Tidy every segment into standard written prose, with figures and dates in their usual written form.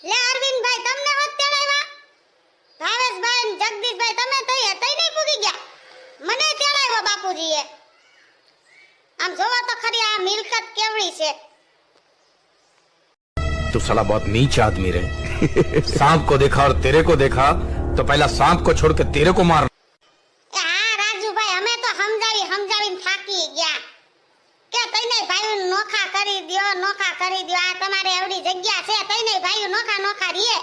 લે અરવિંદભાઈ તમને હોત તેડાવ્યા, ભાવેશભાઈ ને જગદીશભાઈ તમે તઈ નહીં પૂગી ગયા, મને તેડાવ્યો બાપુજીએ। આમ જોવો તો ખરી આ મિલકત કેવડી છે। तू साला बहुत नीच आदमी रहे। सांप को देखा और तेरे को देखा तो पहला सांप को छोड़ के तेरे को मार। હા રાજુભાઈ અમે તો સમજાવીને થાકી ગયા કે તઈને ભાઈ નોખા કરી દ્યો આ તમારે એવડી જગ્યા છે તઈને ભાઈ નોખા રીએ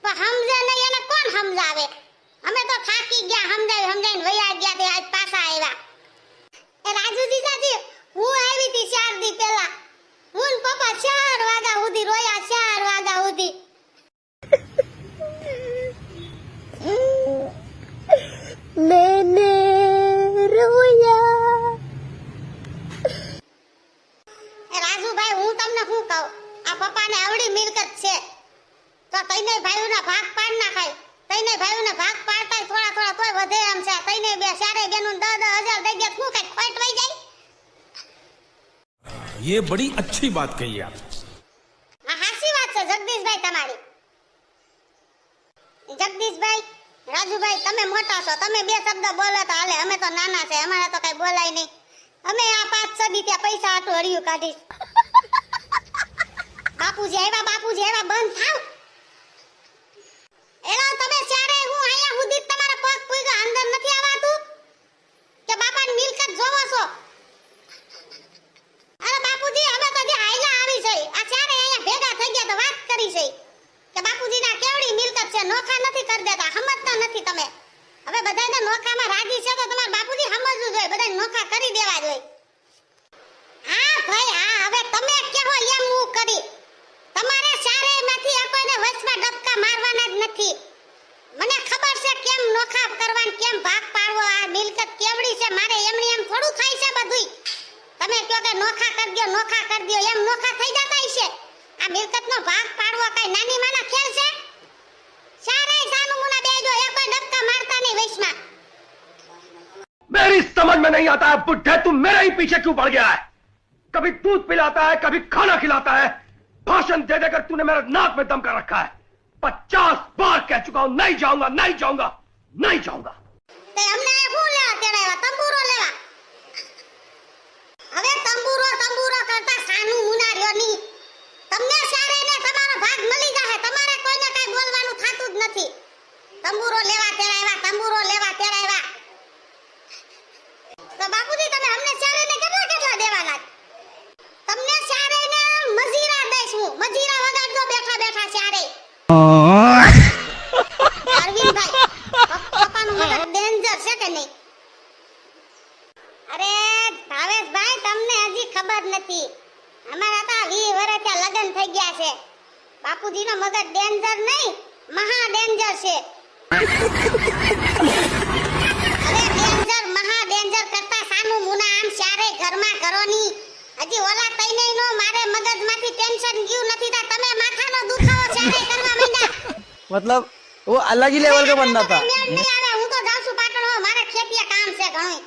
પણ સમજે નહીં એને કોણ સમજાવે। અમે તો થાકી ગયા સમજાવીને વયા ગયા તે આજ પાછા આવ્યા। એ રાજુ જીજાજી હું આવી હતી 4 દી પહેલા, હું ને પપ્પા 4 વાગ્યા સુધી રોયા, 4 વાગ્યા સુધી। मैंने रोया। રાજુભાઈ હું તમને શું કહું, આ પપ્પાને આવડી મિલકત છે તો તઈને ભાઈઓના ભાગ પાડ નાખાય, તઈને ભાઈઓના ભાગ પાડતા થોડા કોઈ વધે એમ છે, તઈને બે સારે બેનું 10,000 દઈ દે શું કઈ ખોટ વઈ જાય। ये बड़ी अच्छी बात कही आप। આ હાસી વાત છે જગદીશભાઈ તમારી। જગદીશભાઈ રાજુભાઈ તમે મોટા છો, તમે બે શબ્દ બોલો તો હાલે, અમે તો નાના છે, અમારે તો કઈ બોલાય નહીં। અમે આ 5 સદી ત્યાં પૈસા આટલું હરિયું કાઢીશ। બાપુજી આવ્યા બંધ થાવ। એલા તમે ચારે હું અહીંયા સુધી તમારા પગ પૂગ્યા, અંદર નથી આવાતું કે બાપાની મિલકત જોવો છો? અરે બાપુજી અમે તો જે હાઈલા આવી છે આ ચારે અહીંયા ભેગા થઈ ગયા તો વાત કરી છે કે બાપુજીના કેવડી મિલકત છે, નોખા નથી કરી દેતા, સમજતા નથી તમે। હવે બધાને નોખામાં રાજી છે તો તમાર બાપુજી સમજવું જોઈએ, બધાને નોખા કરી દેવા જોઈએ। હા ભાઈ હા, હવે તમે કહો એમ હું કરી, તમારે ચારેયમાંથી આ કોઈને વચમાં ડબકા મારવાના જ નથી। મને ખબર છે કેમ નોખા કરવા કેમ ભાગ પાડવો, આ મિલકત કેવડી છે, મારે એમની એમ થોડું થાય છે બધુંય। તમે કહો કે નોખા કરી દો એમ નોખા થઈ જતા હશે? આ મિલકતનો ભાગ પાડવો કઈ નાની માના ખેલ છે? ચારેય સાનું મુના બેજો, એ કોઈ ડબકા મારતા નહીં વચમાં। मेरी समझ में नहीं आता है बुड्ढे, तू मेरे ही पीछे क्यों पड़ गया है? कभी दूध पिलाता है, कभी खाना खिलाता है, भाषण दे देकर तूने मेरे नाक में दम कर रखा है। 50 बार कह चुका हूं नहीं जाऊंगा। તે અમને શું લેવા તેડાવ્યા? તંબુરો લેવા? હવે તંબુરો કરતા સાનું મુના રહ્યો નહીં, તમને ચારેયને તમારો ભાગ મળી જાહે, તમારે કોઈને કઈ બોલવાનું થાતું જ નથી। તંબુરો લેવા તેડાવ્યા તો બાપુજી તમે અમને ચારેયને કેટલા દેવાના? તમને ચારેયને મજીરા દઈશ હું, મજીરા વગાડજો બેઠા ચારેય। અરવિંદભાઈ પપ્પાનું મગજ ડેન્જર છે કે નહીં? અરે ભાવેશભાઈ તમને હજી ખબર નથી, અમારા તો 20 વર્ષથી લગ્ન થઈ ગયા છે। બાપુજીનો મગજ ડેન્જર નહીં, મહા ડેન્જર છે। મહા ડેન્જર કરતા સાનું મુના આમ ચારે ઘરમાં ઘરોની હજી ઓલા તઈને નો મારે મગજમાંથી ટેન્શન ગયું નથી તા તમે માથાનો દુખાવો ચારે કરવા માંડ્યા। मतलब वो अलग ही लेवल का बंदा था। હું તો જાઉં છું પાટણ, મારે ખેતીએ કામ છે ઘણું,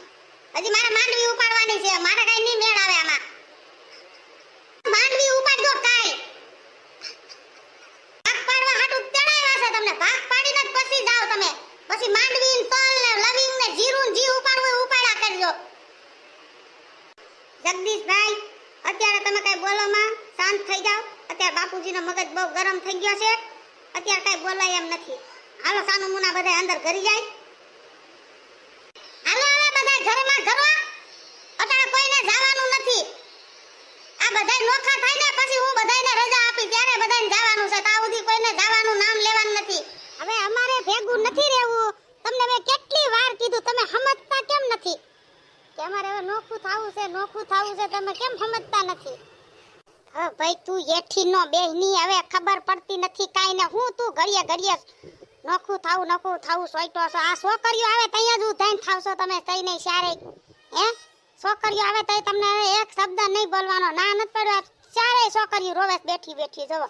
હજી મારે માંડવી ઉપાડવાની છે, મારે કઈ નહીં મેળ આવે આમાં। માંડવી ઉપાડજો કાઈ, ભાગ પાડવા હાટુ તેડાવ્યા છે તમને, ભાગ પાડીને જ પછી જાઓ તમે, પછી માંડવી ને તલ ને લવિંગ ને જીરું ને જી ઉપાડવું ઉપાડા કરજો। જગદીશભાઈ અત્યારે તમે કઈ બોલો માં, શાંત થઈ જાઓ, અત્યારે બાપુજીનો મગજ બહુ ગરમ થઈ ગયો છે, અત્યારે કઈ બોલાય એમ નથી। હાલો સાનું મુના બધા અંદર ઘરી જાય, હાલો હવે બધા ઘરમાં ઘરો, અત્યારે કોઈને જવાનું નથી। આ બધા નોખા થાય ને પછી હું બધાને રજા આપી ત્યારે બધાને જવાનું છે, તા સુધી કોઈને જવાનું નામ લેવાનું નથી। હવે અમારે ભેગું નથી રહેવું, તમને મેં કેટલી વાર કીધું, તમે સમજતા કેમ નથી કે અમારે હવે નોખું થાવું છે, તમે કેમ સમજતા નથી? હા ભાઈ તું એઠી નો બેહની, હવે ખબર પડતી નથી કાઈ ને, હું તું ઘડીએ નોખું થાવું સોઈટો છો। આ છોકરીઓ આવે તૈયા જ ઉધાઈન થાવશો તમે તઈને ચારે, હે છોકરીઓ આવે તઈ તમને એક શબ્દ નહીં બોલવાનો, ના નત પડ્યો, ચારે છોકરીઓ રોવે બેઠી જોવો,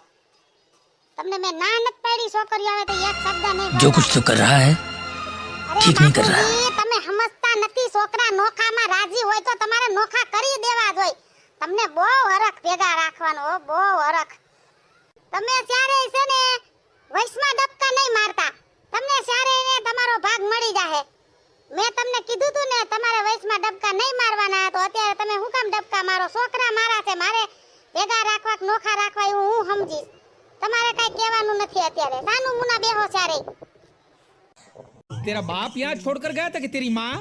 તમને મેં ના નત પાડી, છોકરીઓ આવે તો એક શબ્દ નહીં। जो कुछ तो कर रहा है ठीक नहीं कर रहा। તમે સમજતા નથી, છોકરા નોખામાં રાજી હોય તો તમારે નોખા કરી દેવા જોઈએ, તમને બહુ હરખ ભેગા રાખવાનો, બહુ હરખ। તમે ચારે છે ને છોકરા મારા છે, મારે ભેગા રાખવા કે નોખા રાખવા એવું હું સમજીશ. તમારે કઈ કહેવાનું નથી અત્યારે. સાનું મુના બેહો ચારે. तेरा बाप यहाँ छोड़कर गया था कि तेरी माँ?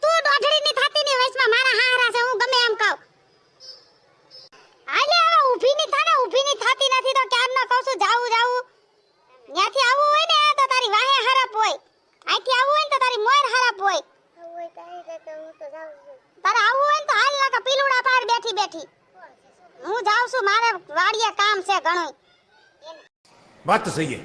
તું દોઢડી ની થાતી ની વયસમાં મારા હારા છે, હું ગમે એમ કહું. આલે હવે ઊભી ની થાને, ઊભી ની થાતી નથી તો ક્યાર ન કહું છું જાવું ત્યાંથી આવવું હોય ને તો તારી વાહે હરપ હોય, અહીંથી આવવું હોય ને તો તારી મોર હરપ હોય. તારે આવવું હોય ને તો હાલ લાગે પીલુડા પાર બેઠી હું જાઉં છું, મારે વાડીએ કામ છે ઘણું. बात तो सही है